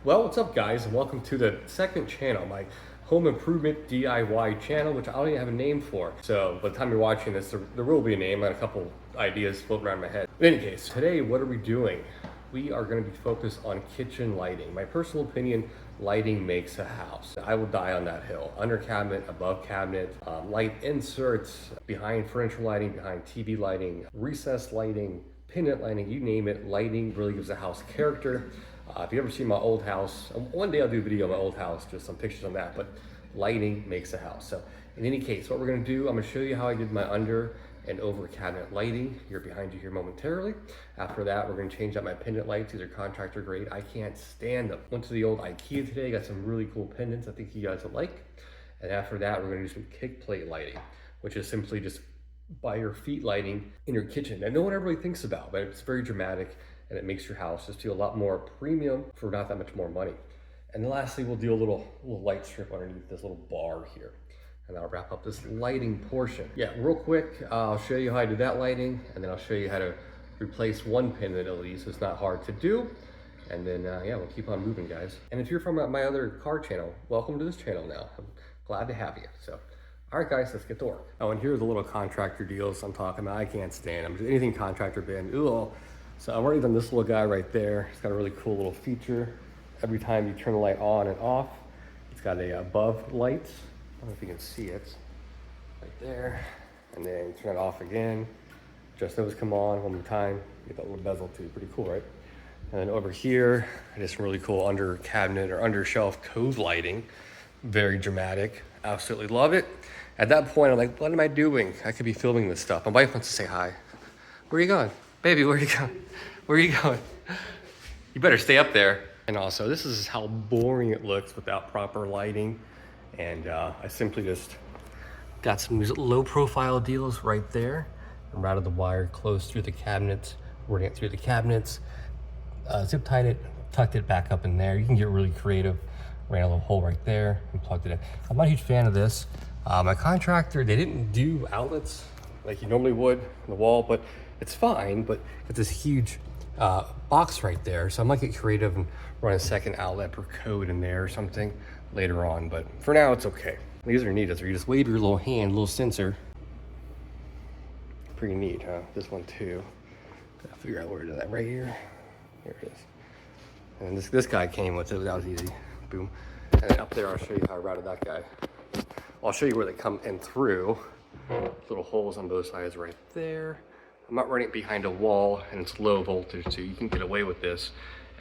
Well, what's up guys, and welcome to the second channel, my home improvement DIY channel, which I don't even have a name for. So by the time you're watching this, there will be a name. I had a couple ideas floating around my head. In any case, today, what are we doing? We are going to be focused on kitchen lighting. My personal opinion, lighting makes a house. I will die on that hill. Under cabinet, above cabinet, light inserts, behind furniture lighting, behind TV lighting, recessed lighting, pendant lighting, you name it, lighting really gives a house character. If you ever seen my old house, one day I'll do a video of my old house, just some pictures on that, but lighting makes a house. So in any case, what we're gonna do, I'm gonna show you how I did my under and over cabinet lighting. You're behind you here momentarily. After that, we're gonna change out my pendant lights. These are contractor grade. I can't stand them. Went to the old IKEA today, got some really cool pendants I think you guys will like. And after that, we're gonna do some kick plate lighting, which is simply just by your feet lighting in your kitchen that no one ever really thinks about, but it's very dramatic and it makes your house just feel a lot more premium for not that much more money. And then lastly, we'll do a little light strip underneath this little bar here. And I'll wrap up this lighting portion. Yeah, real quick, I'll show you how I do that lighting, and then I'll show you how to replace one pendant at least. It's not hard to do. And then, yeah, we'll keep on moving, guys. And if you're from my other car channel, welcome to this channel now. I'm glad to have you. So, all right, guys, let's get to work. Oh, and here's the little contractor deals I'm talking about. I can't stand them. Anything contractor bin, ooh. So I've already done this little guy right there. It's got a really cool little feature. Every time you turn the light on and off, it's got a above light. I don't know if you can see it, right there. And then you turn it off again. Just those come on one more time. You get that little bezel too, pretty cool, right? And then over here, I did some really cool under cabinet or under shelf cove lighting. Very dramatic, absolutely love it. At that point, I'm like, what am I doing? I could be filming this stuff. My wife wants to say hi. Where are you going? Baby, where are you going? Where are you going? You better stay up there. And also, this is how boring it looks without proper lighting. And I simply just got some low profile deals right there. And routed the wire close through the cabinets, running it through the cabinets, zip tied it, tucked it back up in there. You can get really creative. Ran a little hole right there and plugged it in. I'm not a huge fan of this. My contractor, they didn't do outlets like you normally would on the wall, but it's fine, but it's this huge box right there. So I might get creative and run a second outlet per code in there or something later on, but for now it's okay. These are neat, where you just wave your little hand, little sensor. Pretty neat, huh? This one too. Gotta figure out where to do that, right here. Here it is. And this guy came with it, that was easy. Boom. And then up there, I'll show you how I routed that guy. I'll show you where they come in through. Little holes on both sides right there. I'm not running it behind a wall, and it's low voltage, so you can get away with this.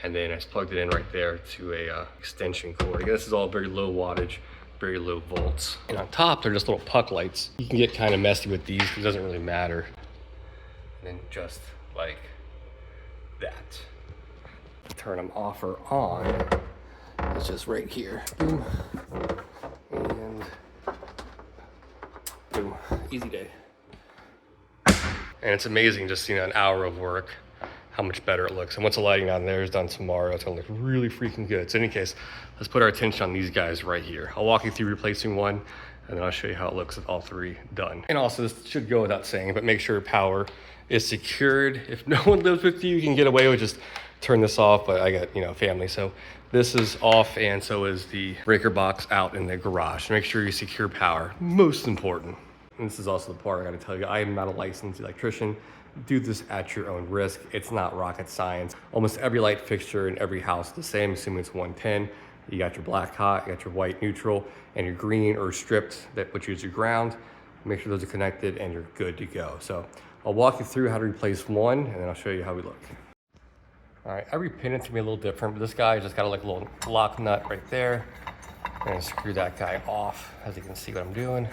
And then I just plugged it in right there to a extension cord. Again, this is all very low wattage, very low volts. And on top, they're just little puck lights. You can get kind of messy with these, because it doesn't really matter. And then just like that. Turn them off or on. It's just right here. Boom. And boom. Easy day. And it's amazing just seeing an hour of work, how much better it looks. And once the lighting on there is done tomorrow, it's gonna look really freaking good. So in any case, let's put our attention on these guys right here. I'll walk you through replacing one, and then I'll show you how it looks with all three done. And also, this should go without saying, but make sure power is secured. If no one lives with you, you can get away with just turn this off, but I got, family. So this is off, and so is the breaker box out in the garage. Make sure you secure power, most important. And this is also the part I gotta tell you, I am not a licensed electrician. Do this at your own risk. It's not rocket science. Almost every light fixture in every house is the same, assuming it's 110. You got your black hot, you got your white neutral, and your green or stripped, which is your ground. Make sure those are connected and you're good to go. So I'll walk you through how to replace one, and then I'll show you how we look. All right, every pendant can be a little different, but this guy just got like a little lock nut right there. I'm gonna screw that guy off, as you can see what I'm doing.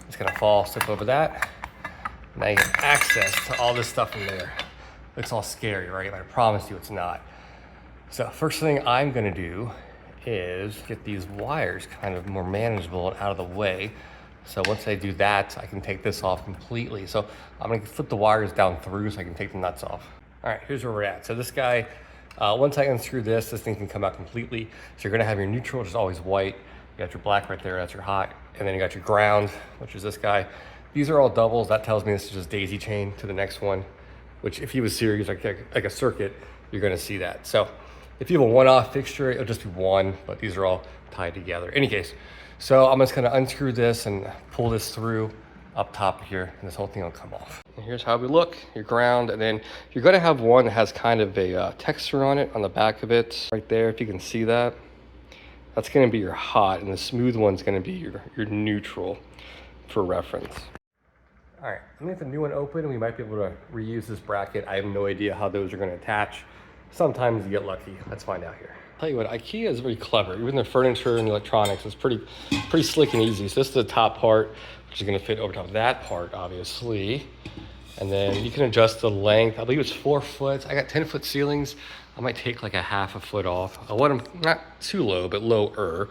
It's gonna fall, slip over that. Now you get access to all this stuff in there. Looks all scary, right? But I promise you it's not. So first thing I'm gonna do is get these wires kind of more manageable and out of the way. So once I do that, I can take this off completely. So I'm gonna flip the wires down through so I can take the nuts off. All right, here's where we're at. So this guy, once I unscrew this thing can come out completely. So you're gonna have your neutral, which is always white. You got your black right there, that's your hot. And then you got your ground, which is this guy. These are all doubles. That tells me this is just daisy chain to the next one, which if you was serious, like a circuit, you're gonna see that. So If you have a one-off fixture, it'll just be one, but these are all tied together. In any case, so I'm just gonna unscrew this and pull this through up top here, and this whole thing will come off. And here's how we look, your ground, and then you're gonna have one that has kind of a texture on it, on the back of it, right there, if you can see that. That's gonna be your hot, and the smooth one's gonna be your neutral for reference. All right, I'm gonna get the new one open, and we might be able to reuse this bracket. I have no idea how those are gonna attach. Sometimes you get lucky. Let's find out here. Tell you what, IKEA is very clever. Even their furniture and electronics is pretty slick and easy. So this is the top part, which is gonna fit over top of that part, obviously. And then you can adjust the length. I believe it's 4 foot. I got 10-foot ceilings. I might take like a half a foot off. I want them not too low, but lower.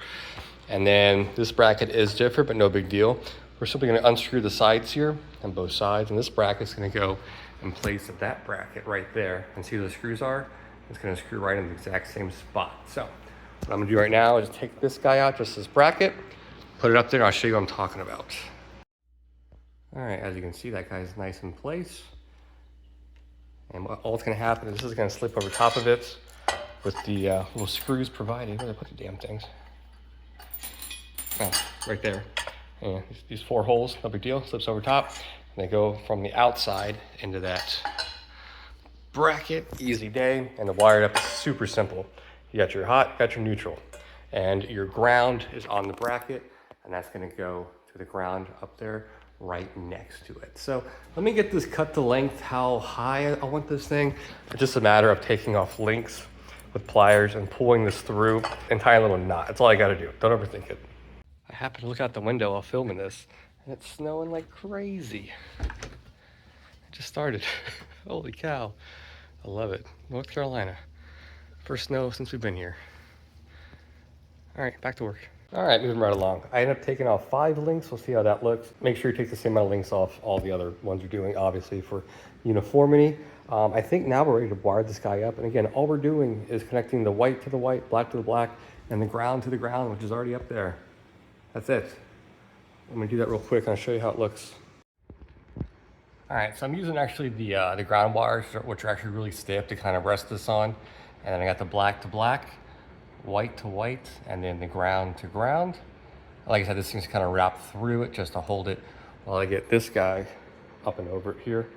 And then this bracket is different, but no big deal. We're simply gonna unscrew the sides here on both sides, and this bracket's gonna go in place of that bracket right there. And see where the screws are? It's gonna screw right in the exact same spot. So what I'm gonna do right now is take this guy out, just this bracket, put it up there, and I'll show you what I'm talking about. All right, as you can see, that guy's nice in place. And all that's gonna happen is this is gonna slip over top of it with the little screws provided. Where did I put the damn things? Oh, right there. And these 4 holes, no big deal, slips over top. And they go from the outside into that bracket, easy day. And the wired up is super simple. You got your hot, you got your neutral. And your ground is on the bracket, and that's gonna go to the ground up there right next to it. So let me get this cut to length, how high I want this thing. It's just a matter of taking off links with pliers and pulling this through and tying a little knot. That's all I gotta do, don't overthink it. I happened to look out the window while filming this, and it's snowing like crazy. It just started. Holy cow. I love it. North Carolina. First snow since we've been here. All right, back to work. All right, moving right along. I ended up taking off 5 links. We'll see how that looks. Make sure you take the same amount of links off all the other ones you're doing, obviously, for uniformity. I think now we're ready to wire this guy up. And again, all we're doing is connecting the white to the white, black to the black, and the ground to the ground, which is already up there. That's it. I'm gonna do that real quick and I'll show you how it looks. All right, so I'm using actually the ground wires, which are actually really stiff to kind of rest this on. And then I got the black to black, white to white, and then the ground to ground. Like I said, this thing's kind of wrapped through it just to hold it while I get this guy up and over here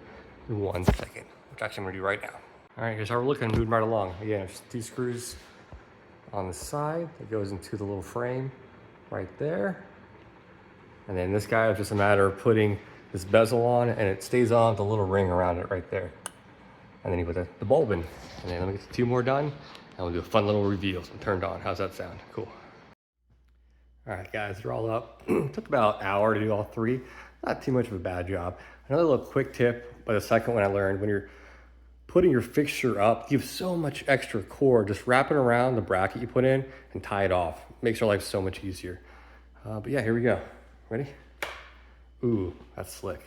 in 1 second, which actually I'm gonna do right now. All right, here's how we're looking, moving right along. Again, just 2 screws on the side. It goes into the little frame right there. And then this guy is just a matter of putting this bezel on, and it stays on with a little ring around it right there. And then you put the bulb in. And then let me get 2 more done, and we'll do a fun little reveal. So I'm turned on. How's that sound? Cool. All right, guys, they're all up. Took about an hour to do all 3. Not too much of a bad job. Another little quick tip, but the second one I learned, when you're putting your fixture up, you have so much extra cord. Just wrap it around the bracket you put in and tie it off. Makes your life so much easier. But yeah, here we go. Ready? Ooh, that's slick.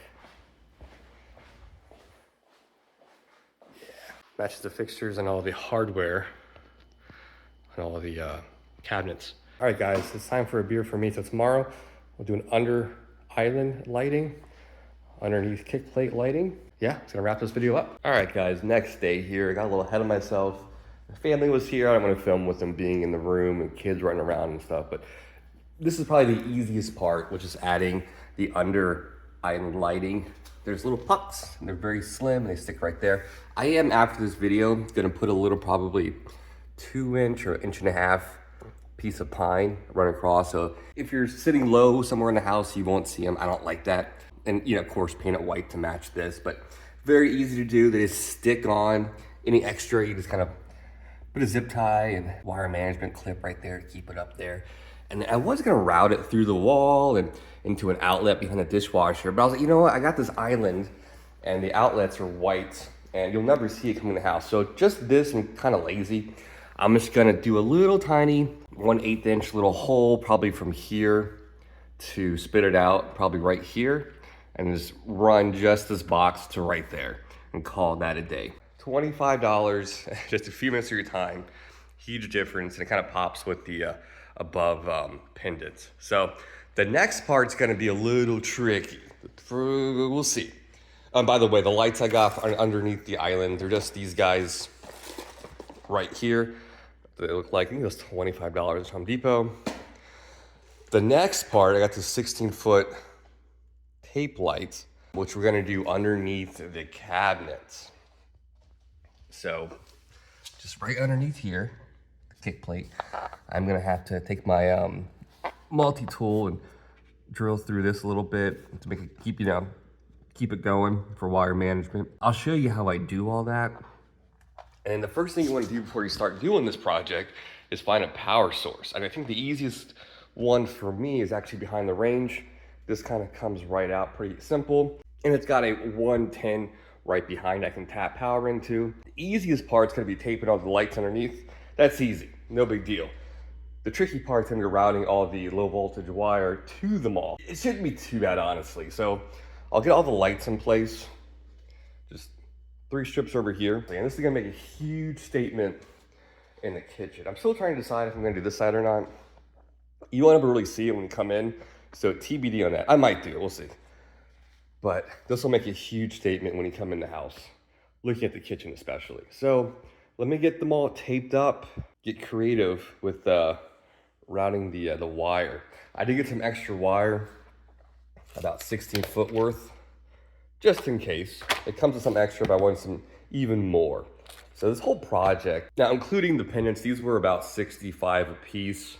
Yeah, matches the fixtures and all the hardware and all the cabinets. All right, guys, it's time for a beer for me. So tomorrow we'll do an under island lighting, underneath kick plate lighting. Yeah, it's gonna wrap this video up. All right, guys, next day here. I got a little ahead of myself. My family was here. I'm gonna film with them being in the room and kids running around and stuff, but this is probably the easiest part, which is adding the under island lighting. There's little pucks, and they're very slim, and they stick right there. I am, after this video, gonna put a little, probably 2-inch or 1.5 inch piece of pine run across. So if you're sitting low somewhere in the house, you won't see them. I don't like that. And of course, paint it white to match this, but very easy to do. They just stick on. Any extra, you just kind of put a zip tie and wire management clip right there to keep it up there. And I was gonna route it through the wall and into an outlet behind the dishwasher, but I was like, you know what? I got this island and the outlets are white and you'll never see it coming in the house. So just this, and kind of lazy, I'm just gonna do a little tiny 1/8 inch little hole, probably from here to spit it out, probably right here, and just run just this box to right there and call that a day. $25, just a few minutes of your time. Huge difference, and it kind of pops with the above pendants. So the next part's gonna be a little tricky. We'll see. By the way, the lights I got are underneath the island. They're just these guys right here. they look like. I think it was $25 at Home Depot. The next part, I got this 16-foot tape light, which we're gonna do underneath the cabinets. So just right underneath here, the kick plate, I'm gonna have to take my multi-tool and drill through this a little bit to make it keep it going for wire management. I'll show you how I do all that. And the first thing you want to do before you start doing this project is find a power source. And I think the easiest one for me is actually behind the range. This kind of comes right out, pretty simple. And it's got a 110 right behind I can tap power into. The easiest part's gonna be taping all the lights underneath. That's easy, no big deal. The tricky part's gonna be routing all the low voltage wire to them all. It shouldn't be too bad, honestly. So I'll get all the lights in place. Just 3 strips over here. And this is gonna make a huge statement in the kitchen. I'm still trying to decide if I'm gonna do this side or not. You won't ever really see it when you come in. So TBD on that. I might do it, we'll see. But this will make a huge statement when you come in the house, looking at the kitchen especially. So let me get them all taped up, get creative with routing the wire. I did get some extra wire, about 16 foot worth, just in case. It comes with some extra, but I wanted some even more. So this whole project, now including the pendants, these were about 65 a piece.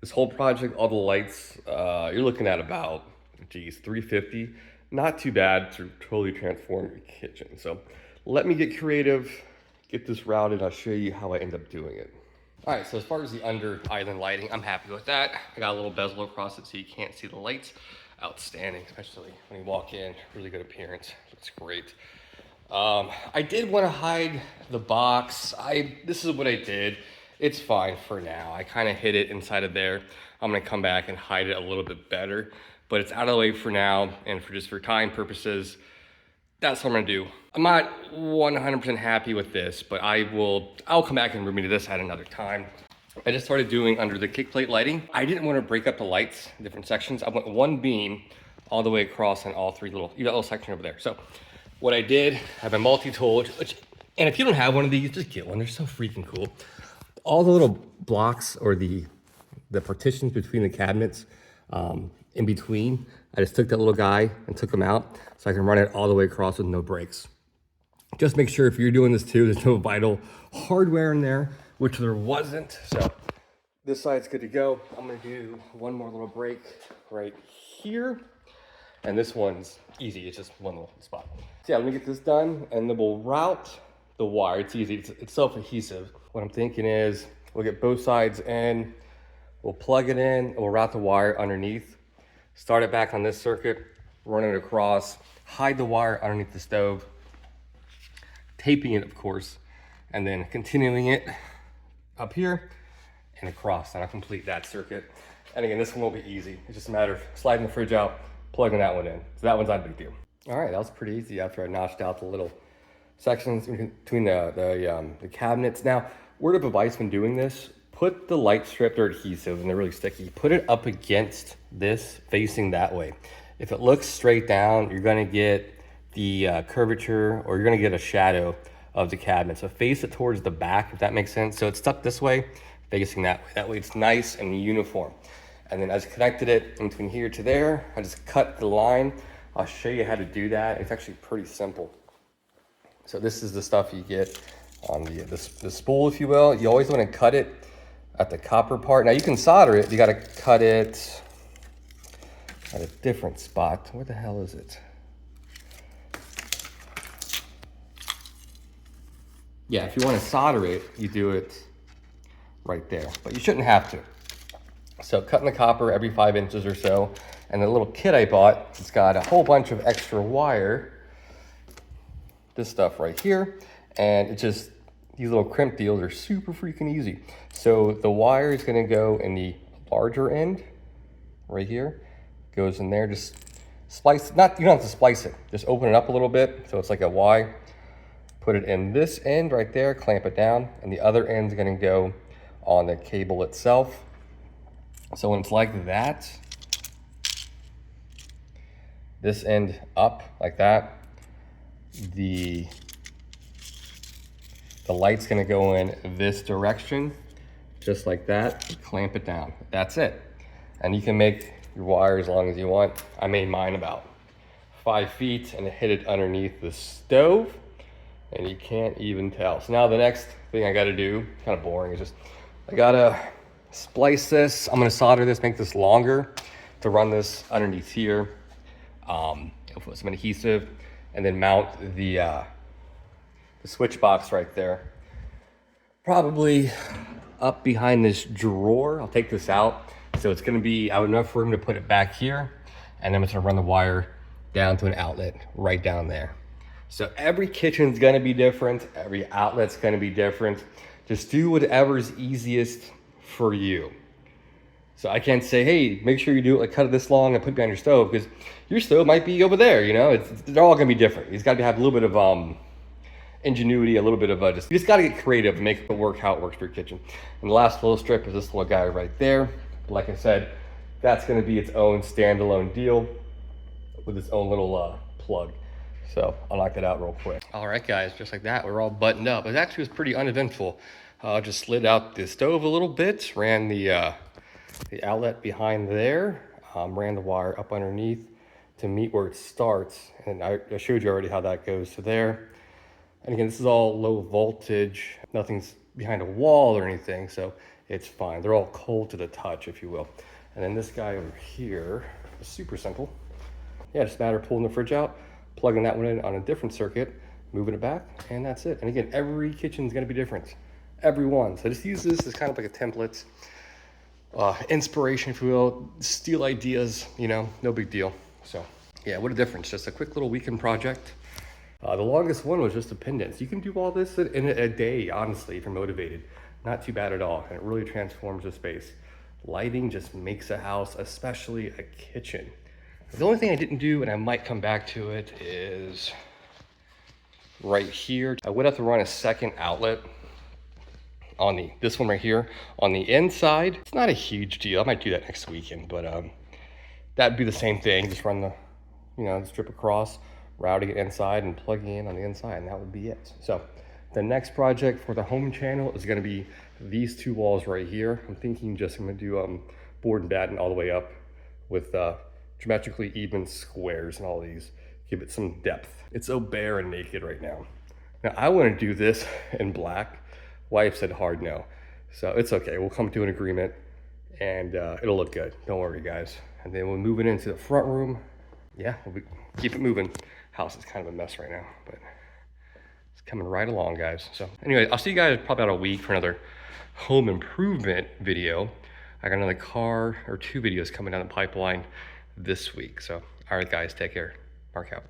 This whole project, all the lights, you're looking at about, geez, 350. Not too bad to totally transform your kitchen. So let me get creative, get this routed. I'll show you how I end up doing it. All right, so as far as the under island lighting, I'm happy with that. I got a little bezel across it so you can't see the lights. Outstanding, especially when you walk in. Really good appearance, looks great. I did want to hide the box. This is what I did. It's fine for now. I kind of hid it inside of there. I'm gonna come back and hide it a little bit better, but it's out of the way for now, and for time purposes, that's what I'm gonna do. I'm not 100% happy with this, but I'll come back and remediate this at another time. I just started doing under the kick plate lighting. I didn't want to break up the lights in different sections. I went one beam all the way across on all 3 you got a little section over there. So what I did, I have a multi-tool, and if you don't have one of these, just get one. They're so freaking cool. All the little blocks or the partitions between the cabinets, in between, I just took that little guy and took them out so I can run it all the way across with no breaks. Just make sure if you're doing this too, there's no vital hardware in there, which there wasn't. So this side's good to go. I'm gonna do one more little break right here. And this one's easy, it's just one little spot. So yeah, let me get this done and then we'll route the wire. It's easy, it's self-adhesive. What I'm thinking is we'll get both sides in, we'll plug it in, and we'll route the wire underneath. Start it back on this circuit, run it across, hide the wire underneath the stove, taping it, of course, and then continuing it up here and across, and I'll complete that circuit. And again, this one will be easy. It's just a matter of sliding the fridge out, plugging that one in. So that one's not a big deal. All right, that was pretty easy after I notched out the little sections between the cabinets. Now, word of advice when doing this, put the light strip or adhesive, and they're really sticky, put it up against this facing that way. If it looks straight down, you're gonna get the curvature, or you're gonna get a shadow of the cabinet. So face it towards the back, if that makes sense. So it's stuck this way, facing that way. That way it's nice and uniform. And then as I connected it in between here to there, I just cut the line. I'll show you how to do that. It's actually pretty simple. So this is the stuff you get on the spool, if you will. You always wanna cut it at the copper part. Now you can solder it, you gotta cut it at a different spot. Where the hell is it? Yeah, if you want to solder it, you do it right there, but you shouldn't have to. So cutting the copper every 5 inches or so, and the little kit I bought, it's got a whole bunch of extra wire, this stuff right here, and it just, these little crimp deals are super freaking easy. So the wire is gonna go in the larger end, right here, goes in there, just splice, you don't have to splice it, just open it up a little bit, so it's like a Y. Put it in this end right there, clamp it down, and the other end's gonna go on the cable itself. So when it's like that, this end up like that, the The light's gonna go in this direction, just like that, clamp it down. That's it. And you can make your wire as long as you want. I made mine about 5 feet and hit it underneath the stove, and you can't even tell. So now the next thing I gotta do, kind of boring, is just, I gotta splice this. I'm gonna solder this, make this longer to run this underneath here. Put some adhesive, and then mount the switch box right there. Probably up behind this drawer. I'll take this out. So it's gonna be, I have enough room to put it back here, and then I'm just gonna run the wire down to an outlet right down there. So every kitchen's gonna be different, every outlet's gonna be different. Just do whatever's easiest for you. So I can't say, hey, make sure you do it, like cut it this long and put it behind your stove, because your stove might be over there, you know? They're all gonna be different. You just gotta have a little bit of ingenuity, a little bit of you just gotta get creative and make it work how it works for your kitchen. And the last little strip is this little guy right there. Like I said, that's gonna be its own standalone deal with its own little plug. So I'll knock that out real quick. All right, guys, just like that, we're all buttoned up. It actually was pretty uneventful. Just slid out the stove a little bit, ran the outlet behind there, ran the wire up underneath to meet where it starts. And I showed you already how that goes to there. And again, this is all low voltage. Nothing's behind a wall or anything, so it's fine. They're all cold to the touch, if you will. And then this guy over here is super simple. Yeah, just a matter of pulling the fridge out, plugging that one in on a different circuit, moving it back, and that's it. And again, every kitchen's gonna be different. Every one. So just use this as kind of like a template, inspiration, if you will, steal ideas, you know, no big deal. So yeah, what a difference. Just a quick little weekend project. The longest one was just a pendant. So you can do all this in a day, honestly, if you're motivated. Not too bad at all, and it really transforms the space. Lighting just makes a house, especially a kitchen. The only thing I didn't do, and I might come back to it, is right here. I would have to run a second outlet on this one right here on the inside. It's not a huge deal. I might do that next weekend, but that'd be the same thing. Just run the, the strip across, routing it inside and plugging in on the inside, and that would be it. So the next project for the home channel is gonna be these two walls right here. I'm thinking I'm gonna do board and batten all the way up with geometrically even squares and all these. Give it some depth. It's so bare and naked right now. Now I wanna do this in black. Wife said hard no. So it's okay, we'll come to an agreement and it'll look good. Don't worry, guys. And then we'll move it into the front room. Yeah, keep it moving. House is kind of a mess right now, but it's coming right along, guys. So anyway, I'll see you guys probably about a week for another home improvement video. I got another car or 2 videos coming down the pipeline this week. So, all right, guys, take care. Mark out.